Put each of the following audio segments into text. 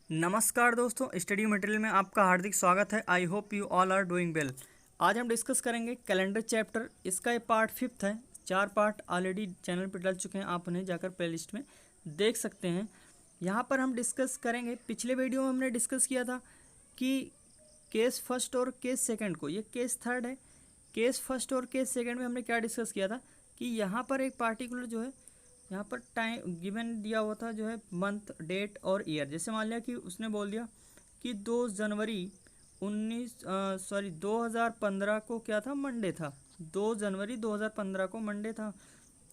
नमस्कार दोस्तों, study material में आपका हार्दिक स्वागत है। I hope you all are doing well. आज हम डिस्कस करेंगे कैलेंडर चैप्टर। इसका ये पार्ट 5 है। 4 पार्ट ऑलरेडी चैनल पर डल चुके हैं, आप उन्हें जाकर प्लेलिस्ट में देख सकते हैं। यहाँ पर हम डिस्कस करेंगे, पिछले वीडियो में हमने डिस्कस किया था कि केस फर्स्ट और केस सेकंड को, ये केस थर्ड है। केस फर्स्ट और केस सेकंड में हमने क्या डिस्कस किया था कि यहाँ पर एक पार्टिकुलर जो है, यहाँ पर टाइम गिवन दिया हुआ था, जो है मंथ, डेट और ईयर। जैसे मान लिया कि उसने बोल दिया कि 2 जनवरी 2015 को क्या था, मंडे था। 2 जनवरी 2015 को मंडे था।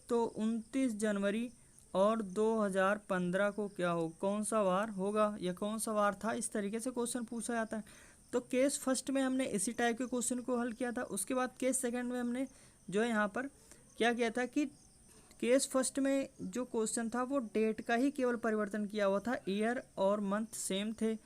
तो 29 जनवरी और 2015 को क्या हो, कौन सा वार होगा या कौन सा वार था, इस तरीके से क्वेश्चन पूछा जाता है। तो केस फर्स्ट में हमने इसी टाइप के क्वेश्चन को हल किया था। उसके बाद केस सेकंड में हमने जो है यहाँ पर क्या किया था कि केस फर्स्ट में जो क्वेश्चन था वो डेट का ही केवल परिवर्तन किया हुआ था, ईयर और मंथ सेम थे।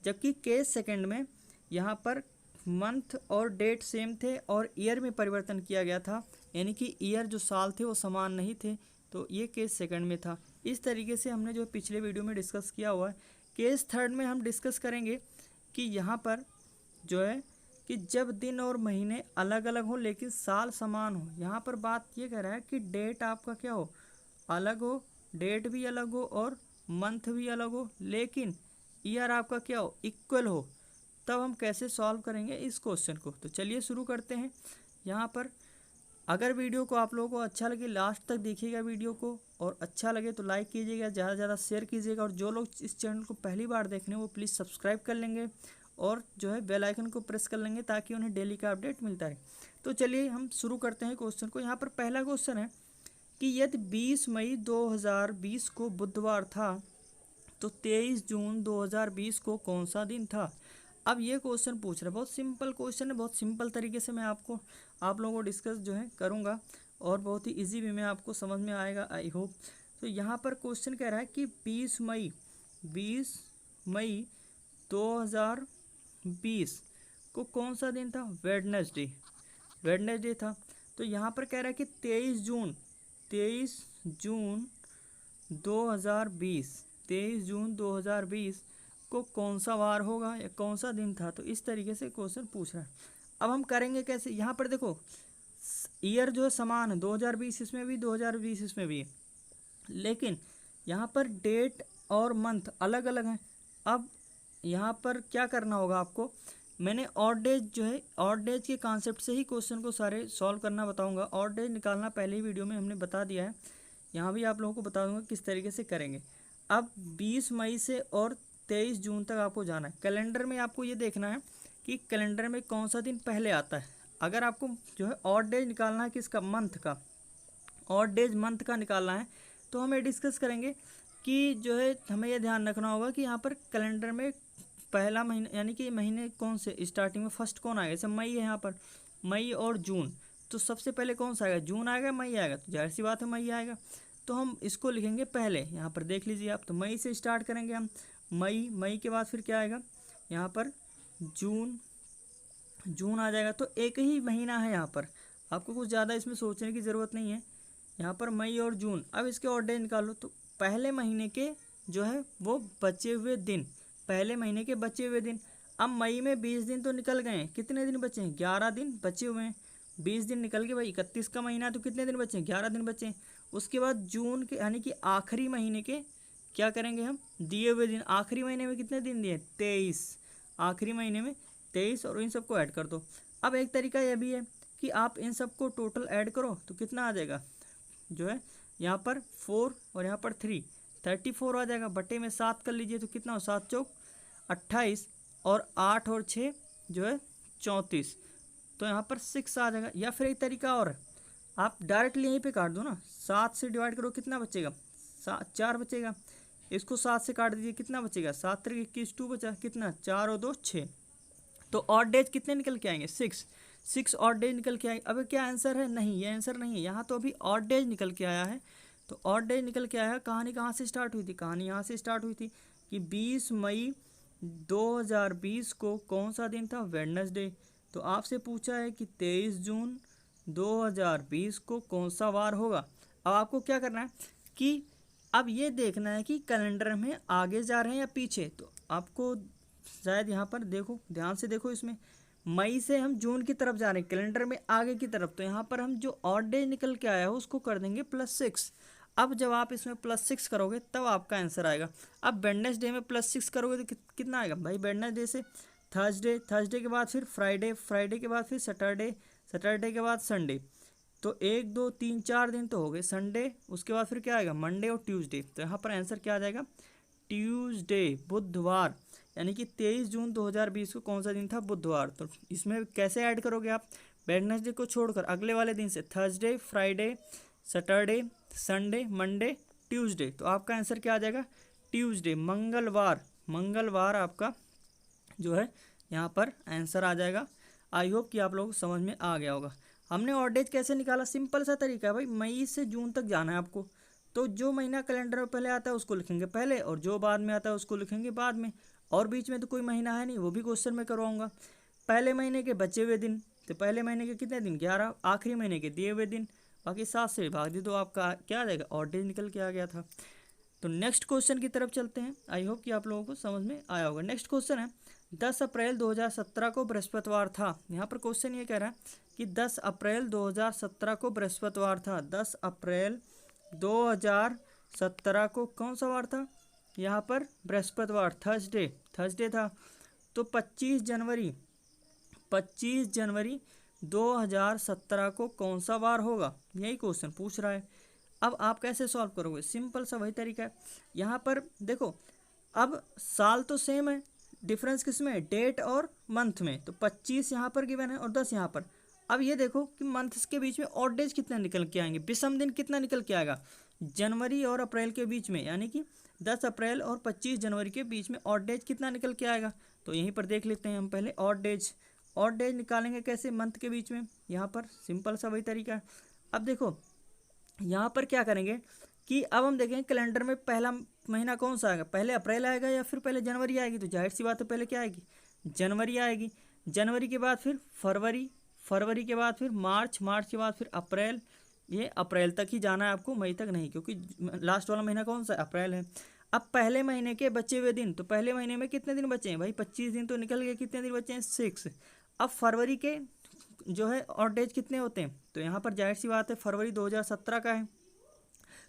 जबकि केस सेकंड में यहाँ पर मंथ और डेट सेम थे और ईयर में परिवर्तन किया गया था, यानी कि ईयर जो साल थे वो समान नहीं थे। तो ये केस सेकंड में था। इस तरीके से हमने जो पिछले वीडियो में डिस्कस किया हुआ है। केस थर्ड में हम डिस्कस करेंगे कि यहाँ पर जो है कि जब दिन और महीने अलग अलग हो लेकिन साल समान हो। यहाँ पर बात ये कह रहा है कि डेट आपका क्या हो, अलग हो, डेट भी अलग हो और मंथ भी अलग हो, लेकिन ईयर आपका क्या हो, इक्वल हो। तब हम कैसे सॉल्व करेंगे इस क्वेश्चन को। तो चलिए शुरू करते हैं। यहाँ पर अगर वीडियो को आप लोगों को अच्छा लगे, लास्ट तक देखिएगा वीडियो को, और अच्छा लगे तो लाइक कीजिएगा, ज़्यादा से ज़्यादा शेयर कीजिएगा। और जो लोग इस चैनल को पहली बार देख रहे हैं वो प्लीज़ सब्सक्राइब कर लेंगे और जो है बेल आइकन को प्रेस कर लेंगे ताकि उन्हें डेली का अपडेट मिलता रहे। तो चलिए हम शुरू करते हैं क्वेश्चन को। यहाँ पर पहला क्वेश्चन है कि यदि 20 मई 2020 को बुधवार था तो 23 जून 2020 को कौन सा दिन था। अब ये क्वेश्चन पूछ रहे हैं, बहुत सिंपल क्वेश्चन है। बहुत सिंपल तरीके से मैं आप लोगों को डिस्कस जो है करूँगा और बहुत ही इजी वे में आपको समझ में आएगा, आई होप। तो यहाँ पर क्वेश्चन कह रहा है कि 20 मई 2020 को कौन सा दिन था, वेडनेसडे था। तो यहाँ पर कह रहा है कि 23 जून 2020 को कौन सा वार होगा या कौन सा दिन था। तो इस तरीके से क्वेश्चन पूछ रहा है। अब हम करेंगे कैसे, यहाँ पर देखो ईयर जो है समान है, 2020 इसमें भी, 2020 इसमें भी है, लेकिन यहाँ पर डेट और मंथ अलग अलग हैं। अब यहाँ पर क्या करना होगा आपको, मैंने ऑड डेज जो है, ऑड डेज के कॉन्सेप्ट से ही क्वेश्चन को सारे सॉल्व करना बताऊंगा। ऑड डेज निकालना पहले ही वीडियो में हमने बता दिया है, यहाँ भी आप लोगों को बता दूंगा किस तरीके से करेंगे। अब 20 मई से और 23 जून तक आपको जाना है। कैलेंडर में आपको ये देखना है कि कैलेंडर में कौन सा दिन पहले आता है। अगर आपको जो है ऑड डेज निकालना है किसका, मंथ का, ऑड डेज मंथ का निकालना है, तो हम ये डिस्कस करेंगे कि जो है हमें ये ध्यान रखना होगा कि यहाँ पर कैलेंडर में पहला महीना, यानी कि महीने कौन से स्टार्टिंग में फर्स्ट कौन आएगा। जैसे मई है, यहाँ पर मई और जून, तो सबसे पहले कौन सा आएगा, जून आएगा, मई आएगा। तो जाहिर सी बात है मई आएगा, तो हम इसको लिखेंगे पहले। यहाँ पर देख लीजिए आप, तो मई से स्टार्ट करेंगे हम। मई के बाद फिर क्या आएगा, यहाँ पर जून आ जाएगा। तो एक ही महीना है, यहाँ पर आपको कुछ ज़्यादा इसमें सोचने की ज़रूरत नहीं है। यहाँ पर मई और जून। अब इसके ऑड डे निकालो, तो पहले महीने के जो है वो बचे हुए दिन, पहले महीने के बचे हुए दिन। अब मई में 20 दिन तो निकल गए हैं, कितने दिन बचे हैं, 11 दिन बचे हुए हैं। 20 दिन निकल के भाई 31 का महीना है, तो कितने दिन बचे हैं, 11 दिन बचे हैं। उसके बाद जून के यानी कि आखिरी महीने के क्या करेंगे हम, दिए हुए दिन। आखिरी महीने में कितने दिन दिए, 23, आखिरी महीने में 23, और इन सबको ऐड कर दो। अब एक तरीका यह भी है कि आप इन सबको टोटल ऐड करो तो कितना आ जाएगा, जो है यहाँ पर 4 और यहाँ पर 3, 34 आ जाएगा। बटे में 7 कर लीजिए, तो कितना हो, 7 चौक 28, और 8 और 6 जो है 34, तो यहाँ पर 6 आ जाएगा। या फिर एक तरीका और है, आप डायरेक्टली यहीं पे काट दो ना, 7 से डिवाइड करो, कितना बचेगा, 4 बचेगा। इसको 7 से काट दीजिए, कितना बचेगा, 7 3 21, 2 बचा, कितना, 4 और 2 6। तो ऑड डेज कितने निकल के आएंगे, 6 ऑड डेज निकल के आएंगे। अब क्या आंसर है, नहीं, ये आंसर नहीं है, यहाँ तो अभी ऑड डेज निकल के आया है। तो ऑड डेज निकल के आया है। कहानी कहाँ से स्टार्ट हुई थी, कहानी यहाँ से स्टार्ट हुई थी कि 20 मई 2020 को कौन सा दिन था, वेडनेसडे। तो आपसे पूछा है कि 23 जून 2020 को कौन सा वार होगा। अब आपको क्या करना है कि अब ये देखना है कि कैलेंडर में आगे जा रहे हैं या पीछे। तो आपको शायद यहाँ पर देखो, ध्यान से देखो, इसमें मई से हम जून की तरफ जा रहे हैं कैलेंडर में आगे की तरफ, तो यहाँ पर हम जो ऑड डे निकल के आया हो उसको कर देंगे +6। अब जब आप इसमें +6 करोगे तब आपका आंसर आएगा। अब वेडनेसडे में +6 करोगे तो कितना आएगा भाई? वेडनेसडे से थर्सडे, थर्सडे के बाद फिर फ्राइडे, फ्राइडे के बाद फिर सैटरडे, सैटरडे के बाद संडे, तो 1 2 3 4 दिन तो हो गए संडे, उसके बाद फिर क्या आएगा? मंडे और ट्यूसडे। तो यहाँ पर आंसर क्या आ जाएगा? ट्यूसडे, बुधवार। यानी कि 23 जून 2020 को कौन सा दिन था? बुधवार। तो इसमें कैसे ऐड करोगे आप? वेडनेसडे को छोड़कर अगले वाले दिन से Thursday, Friday, Saturday, Sunday, Monday, Tuesday. तो आपका आंसर क्या आ जाएगा? ट्यूसडे, मंगलवार। मंगलवार आपका जो है यहाँ पर आंसर आ जाएगा। आई होप कि आप लोगों को समझ में आ गया होगा। हमने ऑड डेज कैसे निकाला? सिंपल सा तरीका है भाई, मई से जून तक जाना है आपको। तो जो महीना कैलेंडर में पहले आता है उसको लिखेंगे पहले, और जो बाद में आता है उसको लिखेंगे बाद में। और बीच में तो कोई महीना है नहीं, वो भी क्वेश्चन में करवाऊंगा। पहले महीने के बचे हुए दिन, तो पहले महीने के कितने दिन? 11। आखिरी महीने के दिए हुए दिन, बाकी 7 से भाग दी तो आपका क्या आ जाएगा? ऑड डेज निकल के आ गया था। तो नेक्स्ट क्वेश्चन की तरफ चलते हैं। आई होप कि आप लोगों को समझ में आया होगा। नेक्स्ट क्वेश्चन है 10 अप्रैल 2017 को बृहस्पतिवार था। यहाँ पर क्वेश्चन ये कह रहा है कि 10 अप्रैल 2017 को बृहस्पतिवार था। 10 अप्रैल 2017 को कौन सा वार था? यहाँ पर बृहस्पतिवार, थर्सडे, थर्सडे था। तो 25 जनवरी 2017 को कौन सा वार होगा? यही क्वेश्चन पूछ रहा है। अब आप कैसे सॉल्व करोगे? सिंपल सा वही तरीका है। यहाँ पर देखो, अब साल तो सेम है, डिफरेंस किसमें है? डेट और मंथ में। तो 25 यहाँ पर गिवन है और 10 यहाँ पर। अब ये देखो कि मंथ्स के बीच में ऑड डेज कितना निकल के आएंगे, विषम दिन कितना निकल के आएगा जनवरी और अप्रैल के बीच में, यानी कि 10 अप्रैल और 25 जनवरी के बीच में ऑड डेज कितना निकल के आएगा। तो यहीं पर देख लेते हैं हम पहले ऑड डेज। ऑड डेज निकालेंगे कैसे? मंथ के बीच में। यहाँ पर सिंपल सा वही तरीका है। अब देखो यहाँ पर क्या करेंगे कि अब हम देखेंगे कैलेंडर में पहला महीना कौन सा आएगा, पहले अप्रैल आएगा या फिर पहले जनवरी आएगी? तो जाहिर सी बात है पहले क्या आएगी? जनवरी आएगी। जनवरी के बाद फिर फरवरी, फरवरी के बाद फिर मार्च, मार्च के बाद फिर अप्रैल। ये अप्रैल तक ही जाना है आपको, मई तक नहीं, क्योंकि लास्ट वाला महीना कौन सा? अप्रैल है। अब पहले महीने के बचे हुए दिन, तो पहले महीने में कितने दिन बचे हैं भाई? 25 दिन तो निकल गए, कितने दिन बचे हैं? 6। अब फरवरी के जो है ऑड डेज कितने होते हैं? तो यहाँ पर जाहिर सी बात है फरवरी 2017 का है,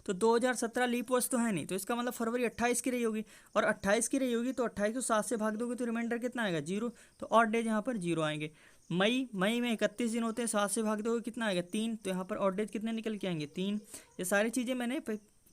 तो 2017 लीप वर्ष तो है नहीं, तो इसका मतलब फरवरी 28 की रही होगी, और 28 की रही होगी तो 28 को 7 से भाग दोगे तो रिमाइंडर कितना आएगा? 0। तो ऑड डेज यहाँ पर 0 आएंगे। मई में 31 दिन होते हैं, 7 से भाग दोगे कितना आएगा? 3। तो यहाँ पर ऑड डेज कितने निकल के आएंगे? 3। ये सारी चीज़ें मैंने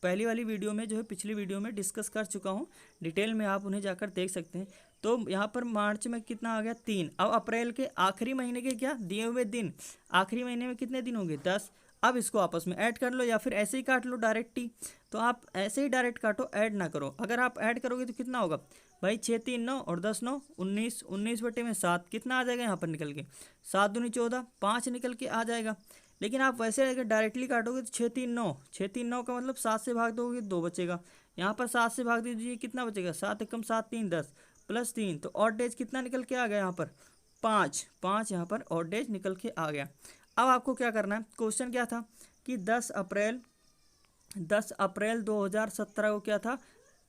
पहली वाली वीडियो में जो है पिछली वीडियो में डिस्कस कर चुका हूँ, डिटेल में आप उन्हें जाकर देख सकते हैं। तो यहाँ पर मार्च में कितना आ गया? 3। अब अप्रैल के आखिरी महीने के क्या दिए हुए दिन, आखिरी महीने में कितने दिन होंगे? 10। अब इसको आपस में ऐड कर लो या फिर ऐसे ही काट लो डायरेक्ट ही। तो आप ऐसे ही डायरेक्ट काटो, ऐड ना करो। अगर आप ऐड करोगे तो कितना होगा भाई? 6 3 9 और 10 9 19, 19 बटे में 7 कितना आ जाएगा यहाँ पर निकल के? 7 दूनी 14, 5 निकल के आ जाएगा। लेकिन आप वैसे अगर डायरेक्टली काटोगे तो 6 3 9, 6 3 9 का मतलब 7 से भाग दोगे 2 बचेगा। यहाँ पर 7 से भाग दीजिए, कितना बचेगा? 7 एकम 7 3 10 प्लस 3, तो ऑड डेज कितना निकल के आ गया यहाँ पर? 5। 5 यहाँ पर ऑड डेज निकल के आ गया। अब आपको क्या करना है? क्वेश्चन क्या था कि 10 अप्रैल 2017 को क्या था?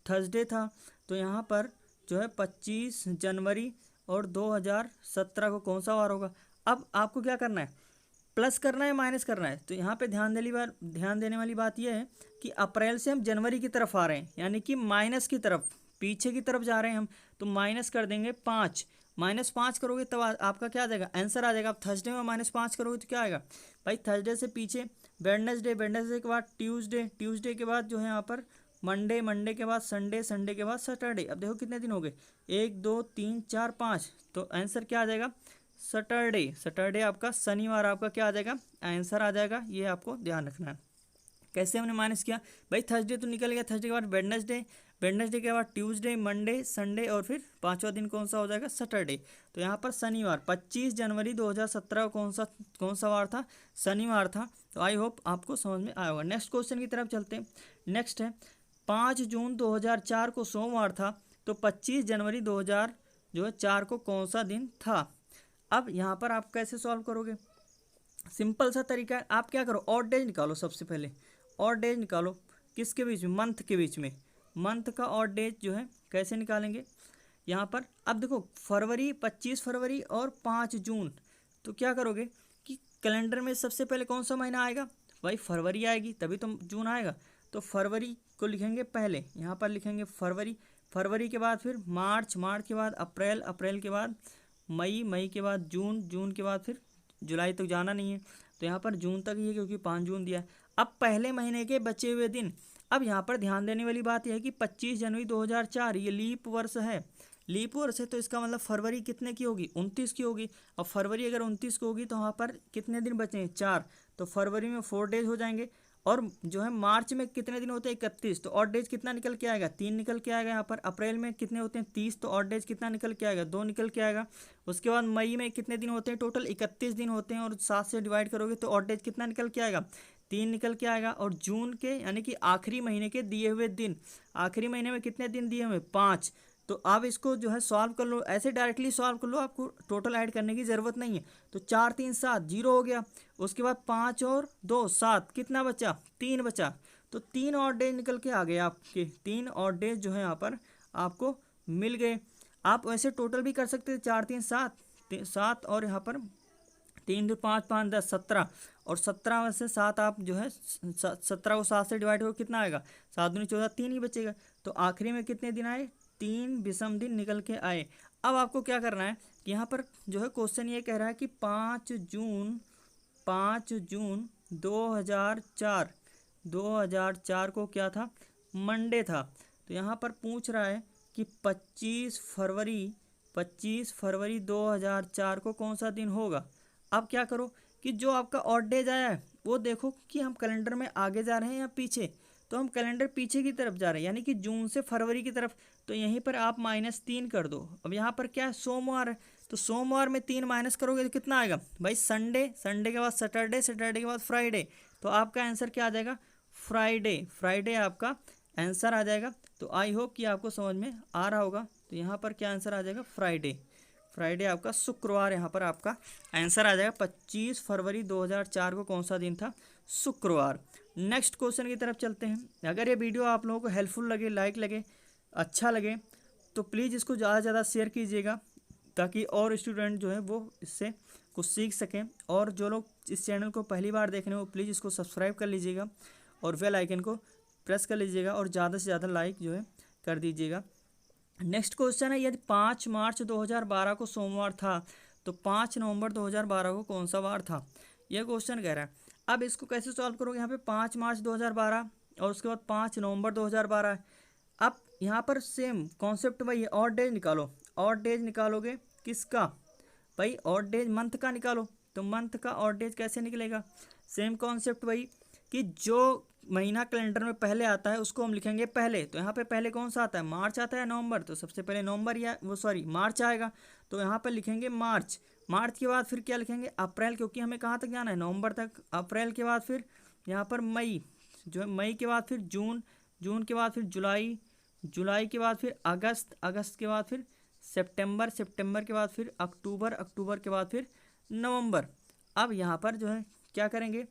थर्सडे था। तो यहाँ पर जो है 25 जनवरी और 2017 को कौन सा वार होगा? अब आपको क्या करना है? प्लस करना है, माइनस करना है। तो यहाँ पे ध्यान देने वाली बात यह है कि अप्रैल से हम जनवरी की तरफ आ रहे हैं, यानी कि माइनस की तरफ, पीछे की तरफ जा रहे हैं हम। तो माइनस कर देंगे 5। -5 करोगे तब आपका क्या आ जाएगा? आंसर आ जाएगा। आप थर्सडे में -5 करोगे तो क्या आएगा भाई? थर्सडे से पीछे वेडनेसडे, वेडनेसडे के बाद ट्यूसडे, ट्यूसडे के बाद जो है यहाँ पर मंडे, मंडे के बाद संडे, संडे के बाद सैटरडे। अब देखो कितने दिन हो गए? 1 2 3 4 5। तो आंसर क्या आ जाएगा? सैटरडे। सैटरडे आपका शनिवार आपका क्या आ जाएगा? आंसर आ जाएगा। ये आपको ध्यान रखना है। कैसे हमने माइनस किया भाई? थर्सडे तो निकल गया, थर्सडे के बाद वेडनेसडे, वेडनेसडे के बाद ट्यूसडे, मंडे, संडे और फिर पांचवा दिन कौन सा हो जाएगा? सैटरडे। तो यहाँ पर शनिवार 25 जनवरी 2017 कौन सा वार था? शनिवार था। तो आई होप आपको समझ में आया होगा। नेक्स्ट क्वेश्चन की तरफ चलते हैं। नेक्स्ट है 5 जून 2004 को सोमवार था, तो 25 जनवरी 2004 को कौन सा दिन था? अब यहाँ पर आप कैसे सॉल्व करोगे? सिंपल सा तरीका है। आप क्या करो? ऑड डेज निकालो। सबसे पहले ऑड डेज निकालो। किसके बीच में? मंथ के बीच में। मंथ का ऑड डेज जो है कैसे निकालेंगे? यहाँ पर अब देखो फरवरी, 25 फरवरी और 5 जून, तो क्या करोगे कि कैलेंडर में सबसे पहले कौन सा महीना आएगा, भाई फरवरी आएगी, तभी तो जून आएगा। तो फरवरी को लिखेंगे पहले, यहाँ पर लिखेंगे फरवरी, फरवरी के बाद फिर मार्च, मार्च के बाद अप्रैल, अप्रैल के बाद मई, मई के बाद जून, जून के बाद फिर जुलाई तक जाना नहीं है, तो यहाँ पर जून तक ही है क्योंकि 5 जून दिया है। अब पहले महीने के बचे हुए दिन, अब यहाँ पर ध्यान देने वाली बात यह है कि 25 जनवरी 2004 ये लीप वर्ष है, लीप वर्ष है, तो इसका मतलब फरवरी कितने की होगी, 29 की होगी। और फरवरी अगर 29 की होगी तो वहाँ पर कितने दिन बचे हैं, 4, तो फरवरी में 4 डेज हो जाएंगे। और जो है मार्च में कितने दिन होते हैं, 31, तो ऑड डेज कितना निकल के आएगा, 3 निकल के आएगा। यहाँ पर अप्रैल में कितने होते हैं, 30, तो ऑड डेज कितना निकल के आएगा, 2 निकल के आएगा। उसके बाद मई में कितने दिन होते हैं, टोटल 31 दिन होते हैं, और 7 से डिवाइड करोगे तो ऑड डेज कितना निकल के आएगा, 3 निकल के आएगा। और जून के यानी कि आखिरी महीने के दिए हुए दिन, आखिरी महीने में कितने दिन दिए हुए, 5। तो आप इसको जो है सॉल्व कर लो, ऐसे डायरेक्टली सॉल्व कर लो, आपको टोटल ऐड करने की ज़रूरत नहीं है। तो 4 3 7 जीरो हो गया। उसके बाद 5 और 2 7, कितना बचा, 3 बचा। तो 3 और डेज निकल के आ गए आपके, 3 और डेज जो है यहाँ पर आपको मिल गए। आप वैसे टोटल भी कर सकते थे, 4 3 7 7, और यहाँ पर 3 2 5 5 10 17, और 17 में से 7 आप जो है 17 को 7 से डिवाइड हो कितना आएगा, 7 दूनी 14, 3 ही बचेगा। तो आखिरी में कितने दिन आए, 3 विषम दिन निकल के आए। अब आपको क्या करना है कि यहाँ पर जो है क्वेश्चन ये कह रहा है कि 5 जून 2004 को क्या था, मंडे था। तो यहाँ पर पूछ रहा है कि 25 फरवरी 2004 को कौन सा दिन होगा। अब क्या करो कि जो आपका ऑड डेज आया है वो देखो कि हम कैलेंडर में आगे जा रहे हैं या पीछे। तो हम कैलेंडर पीछे की तरफ जा रहे हैं, यानी कि जून से फरवरी की तरफ। तो यहीं पर आप -3 कर दो। अब यहाँ पर क्या है, सोमवार है, तो सोमवार में 3 माइनस करोगे तो कितना आएगा भाई, संडे, संडे के बाद सैटरडे, सैटरडे के बाद फ्राइडे। तो आपका आंसर क्या आ जाएगा, फ्राइडे, फ्राइडे आपका आंसर आ जाएगा। तो आई होप कि आपको समझ में आ रहा होगा। तो यहाँ पर क्या आंसर आ जाएगा, फ्राइडे, फ्राइडे आपका शुक्रवार, यहाँ पर आपका आंसर आ जाएगा। 25 फरवरी 2004 को कौन सा दिन था, शुक्रवार। नेक्स्ट क्वेश्चन की तरफ चलते हैं। अगर ये वीडियो आप लोगों को हेल्पफुल लगे, लाइक लगे, अच्छा लगे, तो प्लीज़ इसको ज़्यादा से ज़्यादा शेयर कीजिएगा, ताकि और स्टूडेंट जो है वो इससे कुछ सीख सकें। और जो लोग इस चैनल को पहली बार देख रहे हो, प्लीज़ इसको सब्सक्राइब कर लीजिएगा और बेल आइकन को प्रेस कर लीजिएगा, और ज़्यादा से ज़्यादा लाइक जो है कर दीजिएगा। नेक्स्ट क्वेश्चन है, यदि 5 मार्च 2012 को सोमवार था तो 5 नवंबर 2012 को कौन सा वार था। यह क्वेश्चन कह रहा है। अब इसको कैसे सॉल्व करोगे, यहाँ पे 5 मार्च 2012 और उसके बाद 5 नवंबर 2012 है। अब यहाँ पर सेम कॉन्सेप्ट भाई, ऑड डेज निकालो, ऑड डेज निकालोगे किसका भाई, ऑड डेज मंथ का निकालो। तो मंथ का ऑड डेज कैसे निकलेगा, सेम कॉन्सेप्ट भाई, कि जो महीना कैलेंडर में पहले आता है उसको हम लिखेंगे पहले। तो यहाँ पे पहले कौन सा आता है, मार्च आता है, नवंबर, तो सबसे पहले नवंबर या वो सॉरी मार्च आएगा। तो यहाँ पर लिखेंगे मार्च, मार्च के बाद फिर क्या लिखेंगे, अप्रैल, क्योंकि हमें कहाँ तक जाना है, नवंबर तक। अप्रैल के बाद फिर यहाँ पर मई, जो है मई के बाद फिर जून, जून के बाद फिर जुलाई, जुलाई के बाद फिर अगस्त, अगस्त के बाद फिर सितंबर, सितंबर के बाद फिर अक्टूबर, अक्टूबर के बाद फिर नवंबर। अब यहाँ पर जो है क्या करेंगे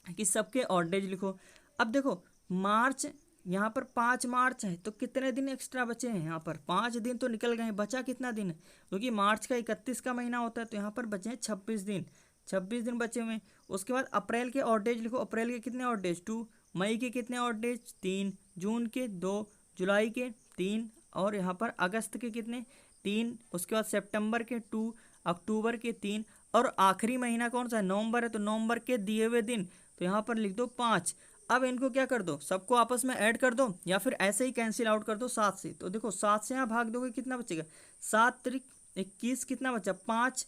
कि सबके ऑड डेज लिखो। अब देखो मार्च, यहाँ पर 5 मार्च है तो कितने दिन एक्स्ट्रा बचे हैं, यहाँ पर 5 दिन तो निकल गए हैं, बचा कितना दिन है, क्योंकि मार्च का 31 का महीना होता है, तो यहाँ पर बचे हैं 26 दिन, 26 दिन बचे हुए हैं। उसके बाद अप्रैल के ऑड डेज लिखो, अप्रैल के कितने ऑड डेज, 2, मई के कितने ऑड डेज, 3, जून के 2, जुलाई के 3, और यहाँ पर अगस्त के कितने, 3, उसके बाद सितंबर के 2, अक्टूबर के 3, और आखिरी महीना कौन सा है, नवंबर है, तो नवंबर के दिए हुए दिन तो यहाँ पर लिख दो 5। अब इनको क्या कर दो, सबको आपस में ऐड कर दो, या फिर ऐसे ही कैंसिल आउट कर दो 7 से। तो देखो 7 से यहाँ भाग दोगे कितना बचेगा, 7 त्रिक 21, कितना बचा 5,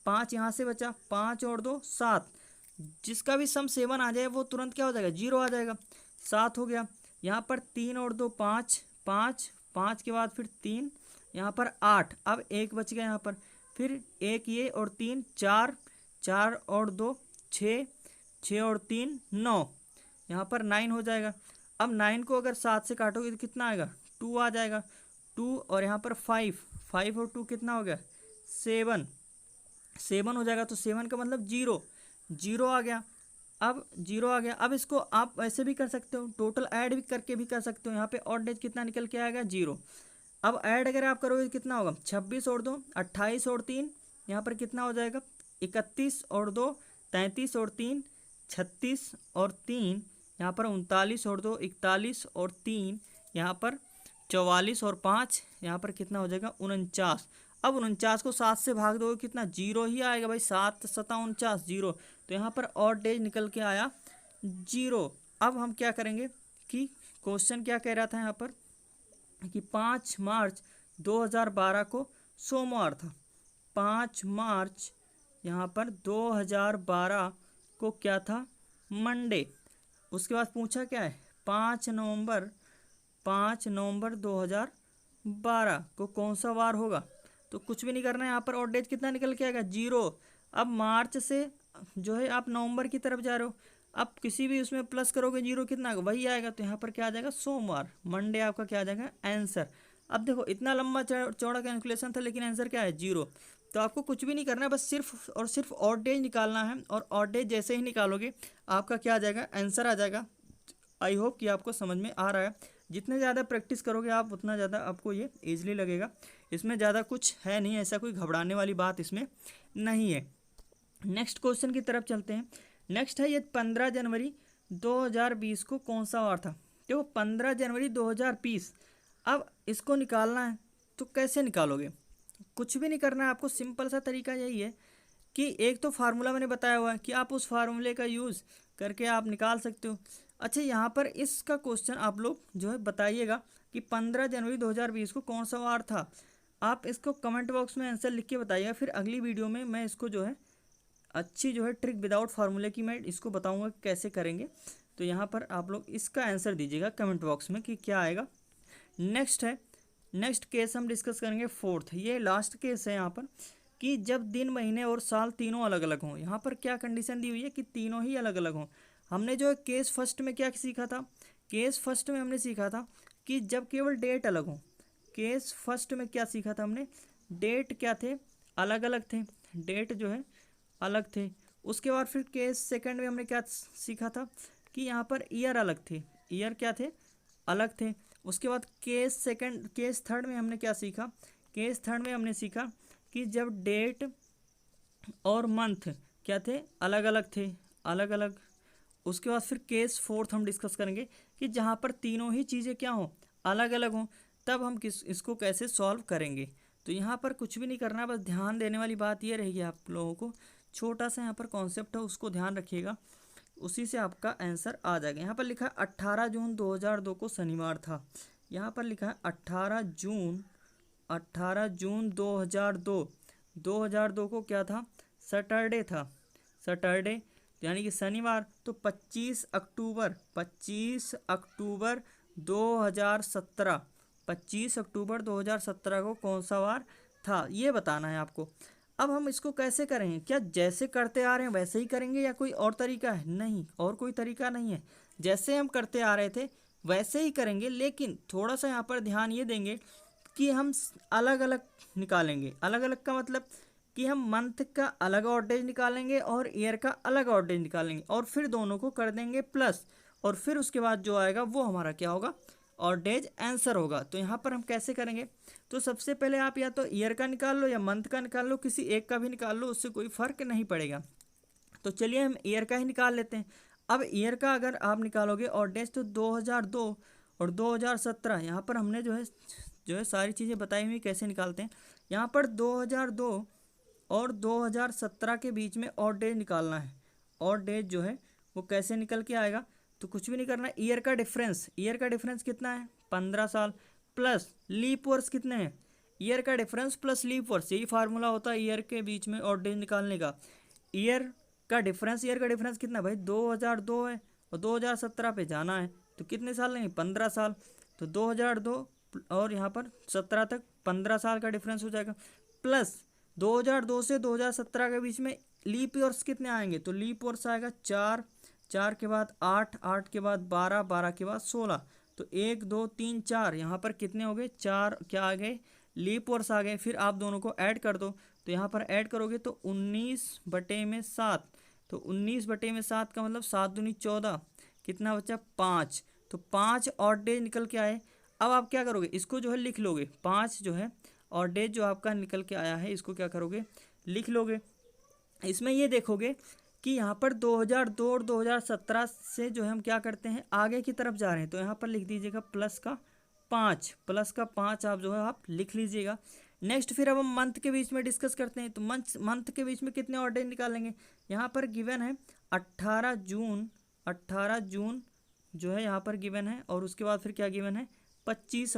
5 यहाँ से बचा, 5 और 2 7, जिसका भी सम 7 आ जाए वो तुरंत क्या हो जाएगा, 0 आ जाएगा, 7 हो गया। यहाँ पर 3 और 2 5, 5, 5 के बाद फिर 3, यहाँ पर 8, अब 1 बच गया यहाँ पर, फिर 1 ये और 3 4, 4 और 2 6, 6 और 3 9, यहाँ पर 9 हो जाएगा। अब 9 को अगर 7 से काटोगे तो कितना आएगा, 2 आ जाएगा, 2, और यहाँ पर 5, 5 और 2 कितना हो गया, 7, 7 हो जाएगा। तो 7 का मतलब 0, 0 आ गया। अब 0 आ गया। अब इसको आप ऐसे भी कर सकते हो, टोटल ऐड भी करके भी कर सकते हो। यहाँ पे ऑड डेज कितना निकल के आएगा, 0। अब ऐड अगर आप करोगे कितना होगा, 26 और 2 28 और 3 यहाँ पर कितना हो जाएगा, 31 और 2 33 और 3 36 और 3 यहाँ पर 39 और 2 41 और 3 यहाँ पर 44 और 5 यहाँ पर कितना हो जाएगा, 49। अब 49 को 7 से भाग दोगे कितना, जीरो ही आएगा भाई, 7 सता 49 जीरो। तो यहाँ पर और डेज निकल के आया जीरो। अब हम क्या करेंगे कि क्वेश्चन क्या कह रहा था यहाँ पर कि 5 मार्च 2012 को सोमवार था। 5 मार्च यहाँ पर 2012 को क्या था, मंडे। उसके बाद पूछा क्या है, 5 नवंबर 2012 को कौन सा वार होगा। तो कुछ भी नहीं करना है, यहाँ पर और डेज कितना निकल के आएगा, जीरो। अब मार्च से जो है आप नवंबर की तरफ जा रहे हो, अब किसी भी उसमें प्लस करोगे जीरो कितना आएगा, वही आएगा। तो यहाँ पर क्या आ जाएगा, सोमवार, मंडे आपका क्या आ जाएगा आंसर। अब देखो इतना लंबा चौड़ा कैलकुलेशन था, लेकिन आंसर क्या है, जीरो। तो आपको कुछ भी नहीं करना है, बस सिर्फ और सिर्फ ऑड डेज निकालना है, और ऑड डेज जैसे ही निकालोगे आपका क्या आ जाएगा, आंसर आ जाएगा। आई होप कि आपको समझ में आ रहा है। जितने ज़्यादा प्रैक्टिस करोगे आप उतना ज़्यादा आपको ये ईजिली लगेगा। इसमें ज़्यादा कुछ है नहीं, ऐसा कोई घबराने वाली बात इसमें नहीं है। नेक्स्ट क्वेश्चन की तरफ चलते हैं। नेक्स्ट है ये 15 जनवरी 2020 को कौन सा वार था। देखो 15 जनवरी 2020, अब इसको निकालना है तो कैसे निकालोगे, कुछ भी नहीं करना है आपको, सिंपल सा तरीका यही है कि एक तो फार्मूला मैंने बताया हुआ है कि आप उस फार्मूले का यूज़ करके आप निकाल सकते हो। अच्छा यहाँ पर इसका क्वेश्चन आप लोग जो है बताइएगा कि 15 जनवरी 2020 को कौन सा वार था। आप इसको कमेंट बॉक्स में आंसर लिख के बताइएगा, फिर अगली वीडियो में मैं इसको जो है अच्छी जो है ट्रिक विदाउट फार्मूले की मैं इसको बताऊंगा कि कैसे करेंगे। तो यहाँ पर आप लोग इसका आंसर दीजिएगा कमेंट बॉक्स में कि क्या आएगा। नेक्स्ट है, नेक्स्ट केस हम डिस्कस करेंगे फोर्थ, ये लास्ट केस है यहाँ पर कि जब दिन महीने और साल तीनों अलग अलग हों। यहाँ पर क्या कंडीशन दी हुई है कि तीनों ही अलग अलग हों। हमने जो केस फर्स्ट में क्या सीखा था, केस फर्स्ट में हमने सीखा था कि जब केवल डेट अलग हो। केस फर्स्ट में क्या सीखा था हमने, डेट क्या थे, अलग अलग थे, डेट जो है अलग थे। उसके बाद फिर केस सेकंड में हमने क्या सीखा था कि यहाँ पर ईयर अलग थे, ईयर क्या थे, अलग थे। उसके बाद केस थर्ड में हमने क्या सीखा, केस थर्ड में हमने सीखा कि जब डेट और मंथ क्या थे, अलग अलग थे, अलग अलग। उसके बाद फिर केस फोर्थ हम डिस्कस करेंगे कि जहाँ पर तीनों ही चीज़ें क्या हों, अलग अलग हों, तब हम इसको कैसे सॉल्व करेंगे। तो यहाँ पर कुछ भी नहीं करना, बस ध्यान देने वाली बात ये रहेगी आप लोगों को, छोटा सा यहाँ पर कॉन्सेप्ट है उसको ध्यान रखिएगा, उसी से आपका आंसर आ जाएगा। यहाँ पर लिखा है 18 जून 2002 को शनिवार था। यहाँ पर लिखा है 18 जून 2002 को क्या था, सैटरडे था, सैटरडे यानी कि शनिवार। तो 25 अक्टूबर 2017 25 अक्टूबर 2017 को कौन सा वार था, ये बताना है आपको। अब हम इसको कैसे करेंगे, क्या जैसे करते आ रहे हैं वैसे ही करेंगे या कोई और तरीका है, नहीं और कोई तरीका नहीं है, जैसे हम करते आ रहे थे वैसे ही करेंगे। लेकिन थोड़ा सा यहाँ पर ध्यान ये देंगे कि हम अलग अलग निकालेंगे। अलग अलग का मतलब कि हम मंथ का अलग ऑर्डेज निकालेंगे और ईयर का अलग ऑर्डेज निकालेंगे, और फिर दोनों को कर देंगे प्लस, और फिर उसके बाद जो आएगा वो हमारा क्या होगा, ऑर्डेज आंसर होगा। तो यहाँ पर हम कैसे करेंगे, तो सबसे पहले आप या तो ईयर का निकाल लो या मंथ का निकाल लो, किसी एक का भी निकाल लो, उससे कोई फ़र्क नहीं पड़ेगा। तो चलिए हम ईयर का ही निकाल लेते हैं। अब ईयर का अगर आप निकालोगे ऑर्डेज तो 2002 और 2017, यहाँ पर हमने जो है सारी चीज़ें बताई हुई कैसे निकालते हैं। यहाँ पर 2002 और 2017 के बीच में ऑड डेज निकालना है। ऑड डेज जो है वो कैसे निकल के आएगा, तो कुछ भी नहीं करना, ईयर का डिफरेंस कितना है, 15 साल, प्लस लीप वर्ष कितने हैं, ईयर का डिफरेंस प्लस लीप वर्ष, यही फार्मूला होता है ईयर के बीच में ऑड डेज निकालने का। ईयर का डिफरेंस कितना भाई, 2002 है और 2017 पे जाना है, तो कितने साल लेंगे, 15 साल। तो 2002 और यहाँ पर 17 तक 15 साल का डिफरेंस हो जाएगा, प्लस 2002 से 2017 के बीच में लीप ईयर्स कितने आएंगे, तो लीप ईयर्स आएगा 4, 4 के बाद 8, 8 के बाद 12, 12 के बाद 16। तो 1 2 3 4 यहाँ पर कितने हो गए, 4 क्या आ गए, लीप ईयर्स आ गए। फिर आप दोनों को ऐड कर दो, तो यहाँ पर ऐड करोगे तो 19/7, तो 19/7 का मतलब 7 दूनी 14, कितना बचा 5। तो 5 ऑड डेज निकल के आए। अब आप क्या करोगे, इसको जो है लिख लोगे, 5 जो है और डेज जो आपका निकल के आया है इसको क्या करोगे, लिख लोगे। इसमें ये देखोगे कि यहाँ पर 2002 और 2017 से जो है हम क्या करते हैं, आगे की तरफ जा रहे हैं, तो यहाँ पर लिख दीजिएगा +5 आप जो है आप लिख लीजिएगा। नेक्स्ट फिर अब हम मंथ के बीच में डिस्कस करते हैं, तो मंथ के बीच में कितने और डे निकालेंगे, यहाँ पर गिवन है 18 जून जो है यहाँ पर गिवन है, और उसके बाद फिर क्या गिवन है 25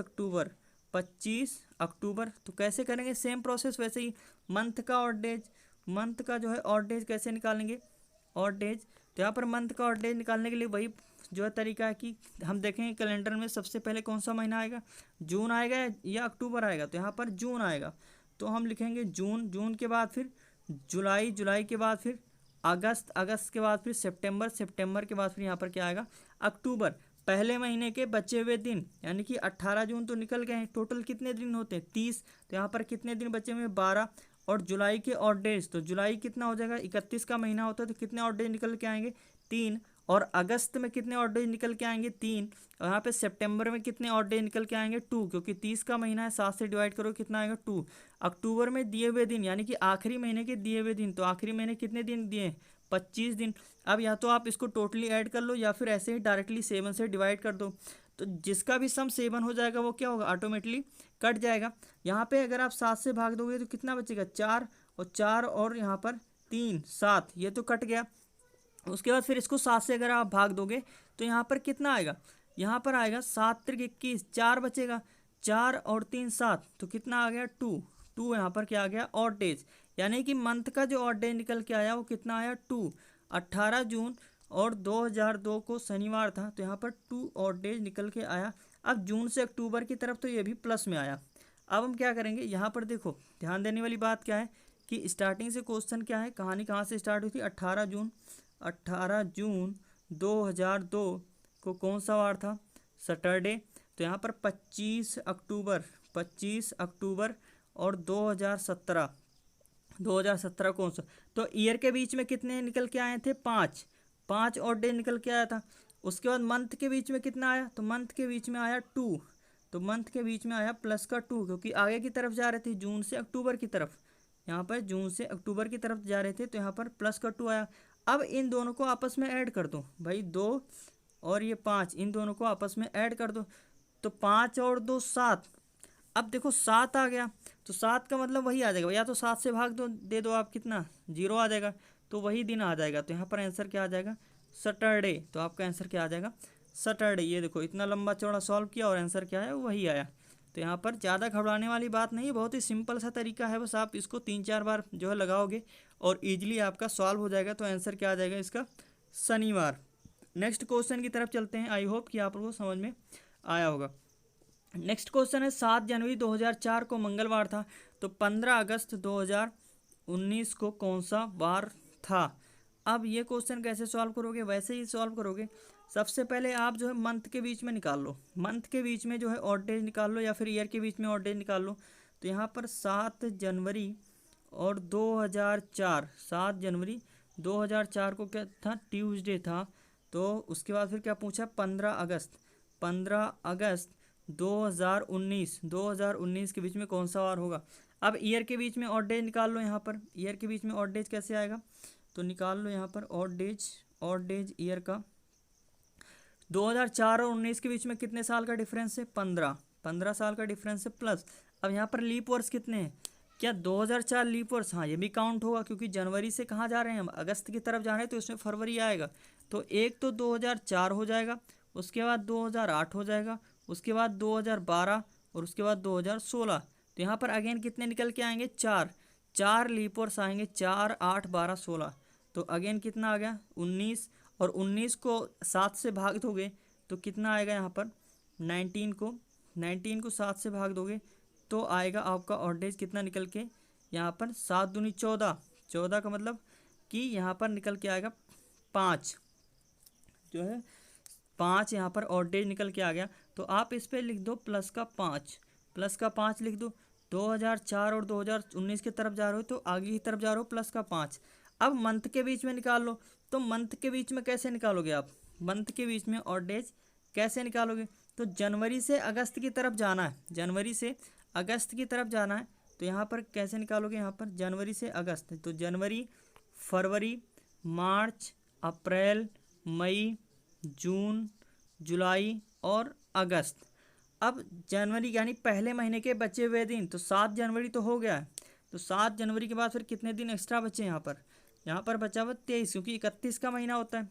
अक्टूबर। तो कैसे करेंगे, सेम प्रोसेस वैसे ही, मंथ का और डेज, मंथ का जो है और डेज कैसे निकालेंगे, और डेज, तो यहाँ पर मंथ का और डेज निकालने के लिए वही जो है तरीका है कि हम देखेंगे कैलेंडर में सबसे पहले कौन सा महीना आएगा, जून आएगा या अक्टूबर आएगा, तो यहाँ पर जून आएगा, तो हम लिखेंगे जून के बाद फिर जुलाई के बाद फिर अगस्त के बाद फिर सितंबर के बाद फिर यहाँ पर क्या आएगा अक्टूबर। पहले महीने के बचे हुए दिन यानी कि 18 जून तो निकल गए हैं, टोटल कितने दिन होते हैं 30, तो यहाँ पर कितने दिन बचे हुए 12, और जुलाई के ऑड डेज, तो जुलाई कितना हो जाएगा 31 का महीना होता है, तो कितने ऑड डेज निकल के आएंगे 3, और अगस्त में कितने ऑड डेज निकल के आएंगे 3, और यहाँ पे सितंबर में कितने ऑड डेज निकल के आएंगे 2, क्योंकि 30 का महीना है, 7 से डिवाइड करो कितना आएगा 2। अक्टूबर में दिए हुए दिन यानी कि आखिरी महीने के दिए हुए दिन, तो आखिरी महीने कितने दिन दिए 25 दिन। अब या तो आप इसको टोटली ऐड कर लो या फिर ऐसे ही डायरेक्टली 7 से डिवाइड कर दो, तो जिसका भी सम 7 हो जाएगा वो क्या होगा ऑटोमेटिकली कट जाएगा। यहाँ पे अगर आप 7 से भाग दोगे तो कितना बचेगा 4 और यहाँ पर 3 7, ये तो कट गया। उसके बाद फिर इसको 7 से अगर आप भाग दोगे तो यहाँ पर कितना आएगा, यहाँ पर आएगा 7 त्रिक 21, 4 बचेगा, 4 और 3 7, तो कितना आ गया 2 यहाँ पर क्या आ गया ऑड डेज, यानी कि मंथ का जो ऑड डे निकल के आया वो कितना आया 2। 18 जून और 2002 को शनिवार था, तो यहाँ पर 2 ऑड डेज निकल के आया। अब जून से अक्टूबर की तरफ तो ये भी प्लस में आया। अब हम क्या करेंगे, यहाँ पर देखो ध्यान देने वाली बात क्या है कि स्टार्टिंग से क्वेश्चन क्या है, कहानी कहाँ से स्टार्ट हुई थी 18 जून 2002 को कौन सा वार था सैटरडे, तो यहाँ पर 25 अक्टूबर और 2017 कौन सा, तो ईयर के बीच में कितने निकल के आए थे 5 और डे निकल के आया था। उसके बाद मंथ के बीच में कितना आया, तो मंथ के बीच में आया 2, तो मंथ के बीच में आया प्लस का 2, क्योंकि आगे की तरफ जा रहे थे जून से अक्टूबर की तरफ, यहाँ पर जून से अक्टूबर की तरफ जा रहे थे, तो यहाँ पर प्लस का 2 आया। अब इन दोनों को आपस में ऐड कर दो भाई, 2 और ये 5, इन दोनों को आपस में ऐड कर दो, तो 5 और 2 7। अब देखो 7 आ गया, तो 7 का मतलब वही आ जाएगा, या तो 7 से भाग दो दे दो आप कितना 0 आ जाएगा, तो वही दिन आ जाएगा, तो यहाँ पर आंसर क्या आ जाएगा सैटरडे। तो आपका आंसर क्या आ जाएगा सैटरडे। ये देखो इतना लंबा चौड़ा सॉल्व किया और आंसर क्या है वही आया। तो यहाँ पर ज़्यादा घबराने वाली बात नहीं है, बहुत ही सिंपल सा तरीका है, बस आप इसको 3-4 बार जो है लगाओगे और ईजिली आपका सॉल्व हो जाएगा। तो आंसर क्या आ जाएगा इसका शनिवार। नेक्स्ट क्वेश्चन की तरफ चलते हैं, आई होप कि आप लोगों को समझ में आया होगा। नेक्स्ट क्वेश्चन है 7 जनवरी 2004 को मंगलवार था, तो 15 अगस्त 2019 को कौन सा वार था। अब ये क्वेश्चन कैसे सॉल्व करोगे, वैसे ही सॉल्व करोगे। सबसे पहले आप जो है मंथ के बीच में निकाल लो, मंथ के बीच में जो है ऑड डेज निकाल लो, या फिर ईयर के बीच में ऑड डेज निकाल लो। तो यहाँ पर 7 जनवरी और 2004, 7 जनवरी 2004 को क्या था ट्यूसडे था, तो उसके बाद फिर क्या पूछा 15 अगस्त 2019 के बीच में कौन सा वार होगा। अब ईयर के बीच में ऑड डेज निकाल लो, यहाँ पर ईयर के बीच में ऑड डेज कैसे आएगा, तो निकाल लो यहाँ पर ऑड डेज ईयर का। 2004 और 19 के बीच में कितने साल का डिफरेंस है 15 साल का डिफरेंस है प्लस। अब यहाँ पर लीप वर्ष कितने हैं, क्या 2004 लीप वर्ष, हाँ ये भी काउंट होगा, क्योंकि जनवरी से कहाँ जा रहे हैं हम अगस्त की तरफ जा रहे हैं, तो इसमें फरवरी आएगा। तो एक तो 2004 हो जाएगा, उसके बाद 2008 हो जाएगा, उसके बाद 2012 और उसके बाद 2016। तो यहाँ पर अगेन कितने निकल के आएंगे 4 लीप वर्ष आएंगे, 4 8 12 16। तो अगेन कितना आ गया 19, और 19 को 7 से भाग दोगे तो कितना आएगा यहाँ पर 19 को 7 से भाग दोगे तो आएगा आपका ऑड डेज कितना निकल के यहाँ पर 7 दूनी 14 का मतलब कि यहाँ पर निकल के आएगा 5, जो है 5 यहाँ पर ऑड डेज निकल के आ गया। तो आप इस पर लिख दो प्लस का 5 लिख दो। 2004 और 2019 की तरफ जा रहे हो तो आगे की तरफ जा रहे हो प्लस का 5। अब मंथ के बीच में निकाल लो, तो मंथ के बीच में कैसे निकालोगे आप, मंथ के बीच में ऑड डेज कैसे निकालोगे, तो जनवरी से अगस्त की तरफ जाना है, जनवरी से अगस्त की तरफ जाना है। तो यहाँ पर कैसे निकालोगे, यहाँ पर जनवरी से अगस्त, तो जनवरी, फरवरी, मार्च, अप्रैल, मई, जून, जुलाई और अगस्त। अब जनवरी यानी पहले महीने के बचे हुए दिन, तो 7 जनवरी तो हो गया है, तो 7 जनवरी के बाद फिर कितने दिन एक्स्ट्रा बचे यहाँ पर बचा हुआ 23, क्योंकि 31 का महीना होता है।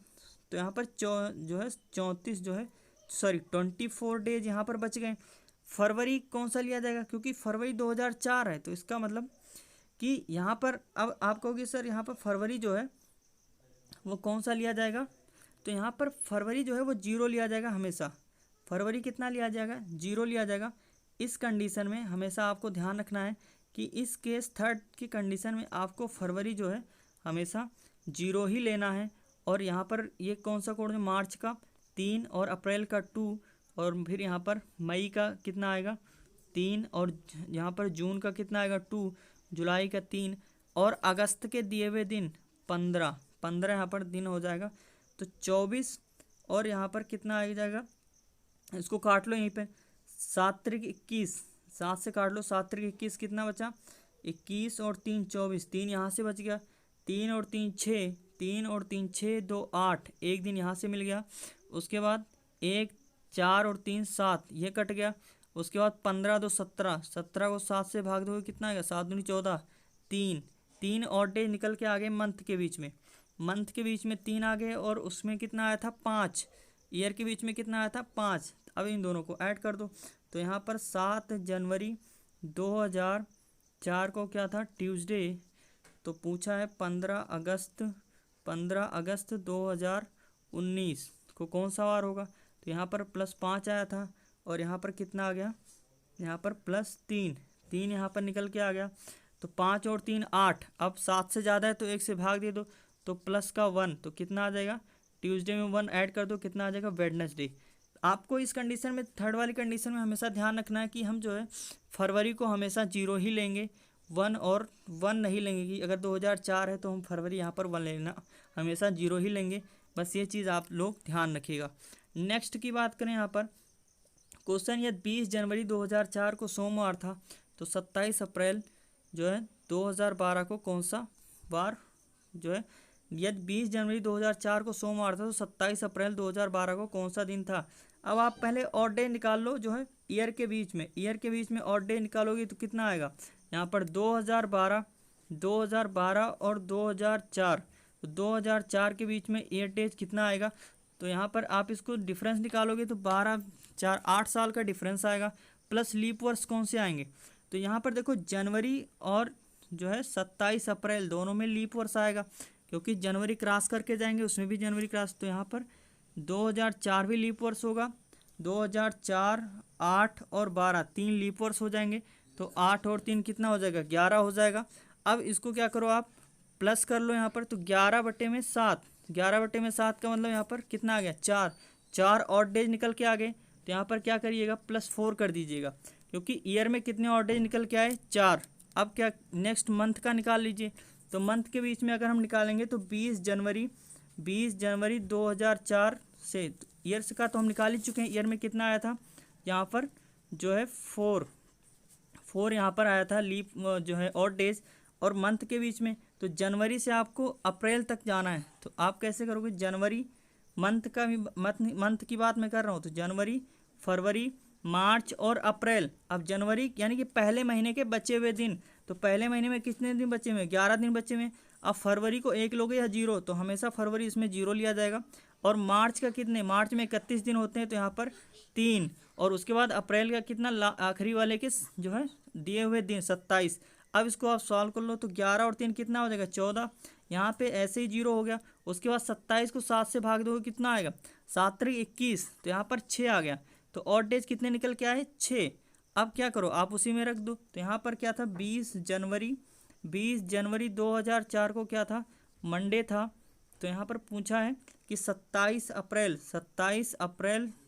तो यहाँ पर जो है 34 जो है, सॉरी 24 डेज यहाँ पर बच गए। फरवरी कौन सा लिया जाएगा, क्योंकि फरवरी 2004 है, तो इसका मतलब कि यहाँ पर अब आप कहोगे सर यहाँ पर फरवरी जो है वो कौन सा लिया जाएगा, तो यहाँ पर फरवरी जो है वो 0 लिया जाएगा हमेशा। फरवरी कितना लिया जाएगा, 0 लिया जाएगा। इस कंडीशन में हमेशा आपको ध्यान रखना है कि इस केस थर्ड की कंडीशन में आपको फरवरी जो है हमेशा 0 ही लेना है। और यहाँ पर ये कौन सा कोड है, मार्च का 3 और अप्रैल का 2, और फिर यहाँ पर मई का कितना आएगा 3, और यहाँ पर जून का कितना आएगा 2, जुलाई का 3, और अगस्त के दिए हुए दिन 15 यहाँ पर दिन हो जाएगा, तो 24, और यहाँ पर कितना आ जाएगा, इसको काट लो यहीं पे, 7 त्रिक 21, 7 से काट लो, 7 त्रिक 21 कितना बचा 21 और 3 24, 3 यहाँ से बच गया, 3 और 3 6, 3 और 3 6 2 8, एक दिन यहाँ से मिल गया। उसके बाद 1 4 और 3 7, ये कट गया। उसके बाद 15 2 17, 17 को 7 से भाग दोगे कितना आएगा, 7 दूनी 14, 3 और डे निकल के आ गए मंथ के बीच में, मंथ के बीच में 3 आ गए, और उसमें कितना आया था 5, ईयर के बीच में कितना आया था 5। अब इन दोनों को ऐड कर दो, तो यहाँ पर 7 जनवरी 2004 को क्या था, ट्यूसडे, तो पूछा है 15 अगस्त 2019 को कौन सा वार होगा, तो यहाँ पर +5 आया था, और यहाँ पर कितना आ गया, यहाँ पर +3, 3 यहाँ पर निकल के आ गया, तो 5 और 3 8, अब 7 से ज़्यादा है तो 1 से भाग दे दो, तो प्लस का 1, तो कितना आ जाएगा, ट्यूसडे में 1 ऐड कर दो, कितना आ जाएगा वेडनेसडे। आपको इस कंडीशन में, थर्ड वाली कंडीशन में हमेशा ध्यान रखना है कि हम जो है फरवरी को हमेशा 0 ही लेंगे, 1 नहीं लेंगे, कि अगर 2004 है तो हम फरवरी यहाँ पर 1 ले लेना, हमेशा 0 ही लेंगे, बस ये चीज़ आप लोग ध्यान रखिएगा। नेक्स्ट की बात करें यहाँ पर क्वेश्चन, यदि 20 जनवरी 2004 को सोमवार था तो 27 अप्रैल जो है 2012 को कौन सा वार जो है, यदि 20 जनवरी 2004 को सोमवार था तो 27 अप्रैल 2012 को कौन सा दिन था। अब आप पहले ऑड डे निकाल लो, जो है ईयर के बीच में ऑड डे निकालोगे तो कितना आएगा, यहाँ पर 2012 और 2004, तो 2004 के बीच में ईयर डेज कितना आएगा, तो यहाँ पर आप इसको डिफरेंस निकालोगे तो 12 4 8 साल का डिफरेंस आएगा, प्लस लीप वर्ष कौन से आएंगे, तो यहाँ पर देखो जनवरी और जो है 27 अप्रैल दोनों में लीप वर्ष आएगा, क्योंकि जनवरी क्रॉस करके जाएंगे, उसमें भी जनवरी क्रॉस, तो यहाँ पर 2004 भी लीप वर्ष होगा, 2004 8 और 12 3 लीप वर्ष हो जाएंगे, तो 8 और 3 कितना हो जाएगा 11 हो जाएगा। अब इसको क्या करो आप प्लस कर लो यहाँ पर, तो 11/7, 11/7 का मतलब यहाँ पर कितना आ गया 4 ऑड डेज निकल के आ गए, तो यहाँ पर क्या करिएगा +4 कर दीजिएगा, क्योंकि ईयर में कितने ऑड डेज निकल के आए 4। अब क्या नेक्स्ट मंथ का निकाल लीजिए, तो मंथ के बीच में अगर हम निकालेंगे तो 20 जनवरी 2004 से, ईयर्स का तो हम निकाल ही चुके हैं, ईयर में कितना आया था यहाँ पर जो है 4 यहाँ पर आया था लीप जो है ऑड डेज, और मंथ के बीच में, तो जनवरी से आपको अप्रैल तक जाना है, तो आप कैसे करोगे, जनवरी मंथ का भी मंथ की बात मैं कर रहा हूँ, तो जनवरी फरवरी मार्च और अप्रैल। अब जनवरी यानी कि पहले महीने के बचे हुए दिन, तो पहले महीने में कितने दिन बचे हुए 11 दिन बचे हुए। अब फरवरी को 1 लोगे या 0, तो हमेशा फरवरी इसमें 0 लिया जाएगा। और मार्च का कितने, मार्च में 31 दिन होते हैं, तो यहाँ पर 3, और उसके बाद अप्रैल का कितना आखिरी वाले के जो है दिए हुए दिन 27। अब इसको आप सॉल्व कर लो, तो 11 और 3 कितना हो जाएगा 14, यहाँ पे ऐसे ही 0 हो गया। उसके बाद 27 को 7 से भाग दोगे कितना आएगा 7 त्रिक 21, तो यहाँ पर 6 आ गया, तो ऑड डेज कितने निकल के आए 6। अब क्या करो आप उसी में रख दो, तो यहाँ पर क्या था 20 जनवरी 2004 को क्या था मंडे था, तो यहाँ पर पूछा है कि 27 अप्रैल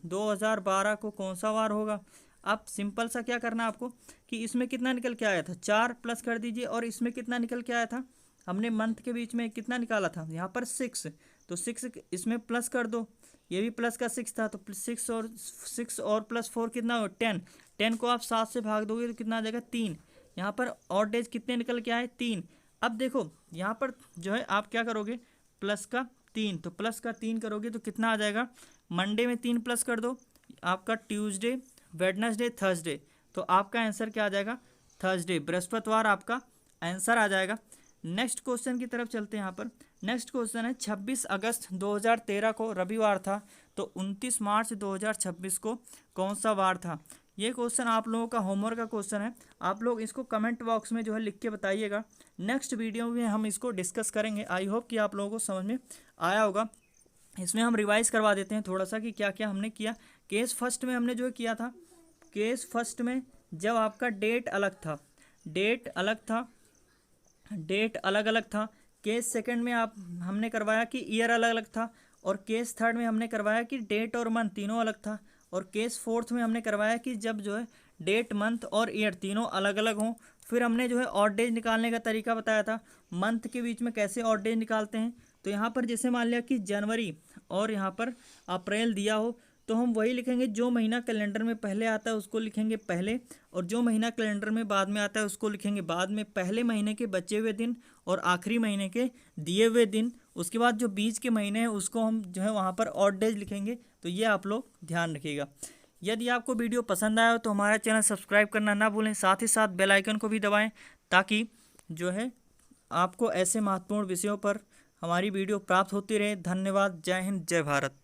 2012 को कौन सा वार होगा। अब सिंपल सा क्या करना है आपको कि इसमें कितना निकल के आया था 4 प्लस कर दीजिए, और इसमें कितना निकल के आया था, हमने मंथ के बीच में कितना निकाला था यहाँ पर 6, तो 6 इसमें प्लस कर दो, ये भी प्लस का 6 था, तो 6 और प्लस 4 कितना हो 10। 10 को आप 7 से भाग दोगे तो कितना आ जाएगा 3। यहाँ पर ऑड डेज कितने निकल के आए 3। अब देखो यहाँ पर जो है आप क्या करोगे, प्लस का 3, तो प्लस का 3 करोगे तो कितना आ जाएगा, मंडे में 3 प्लस कर दो, आपका ट्यूसडे, वेडनेसडे, थर्सडे, तो आपका आंसर क्या आ जाएगा, थर्सडे, बृहस्पतिवार आपका आंसर आ जाएगा। नेक्स्ट क्वेश्चन की तरफ चलते हैं। यहाँ पर नेक्स्ट क्वेश्चन है 26 अगस्त 2013 को रविवार था, तो 29 मार्च 2026 को कौन सा वार था। ये क्वेश्चन आप लोगों का होमवर्क का क्वेश्चन है, आप लोग इसको कमेंट बॉक्स में जो है लिख के बताइएगा। नेक्स्ट वीडियो में हम इसको डिस्कस करेंगे। आई होप कि आप लोगों को समझ में आया होगा। इसमें हम रिवाइज करवा देते हैं थोड़ा सा कि क्या क्या हमने किया। केस फर्स्ट में हमने जो किया था, केस फर्स्ट में जब आपका डेट अलग था, डेट अलग था, डेट अलग अलग था। केस सेकंड में आप हमने करवाया कि ईयर अलग अलग था, और केस थर्ड में हमने करवाया कि डेट और मंथ तीनों अलग था, और केस फोर्थ में हमने करवाया कि जब जो है डेट, मंथ और ईयर तीनों अलग अलग हों। फिर हमने जो है ऑड डेज निकालने का तरीका बताया था, मंथ के बीच में कैसे ऑड डेज निकालते हैं। तो यहाँ पर जैसे मान लिया कि जनवरी और यहाँ पर अप्रैल दिया हो, तो हम वही लिखेंगे, जो महीना कैलेंडर में पहले आता है उसको लिखेंगे पहले, और जो महीना कैलेंडर में बाद में आता है उसको लिखेंगे बाद में। पहले महीने के बचे हुए दिन और आखिरी महीने के दिए हुए दिन, उसके बाद जो बीच के महीने हैं उसको हम जो है वहाँ पर ऑड डेज लिखेंगे। तो ये आप लोग ध्यान रखिएगा। यदि आपको वीडियो पसंद आया हो तो हमारा चैनल सब्सक्राइब करना ना भूलें, साथ ही साथ बेल आइकन को भी दबाएं, ताकि जो है आपको ऐसे महत्वपूर्ण विषयों पर हमारी वीडियो प्राप्त होती रहे। धन्यवाद। जय हिंद, जय भारत।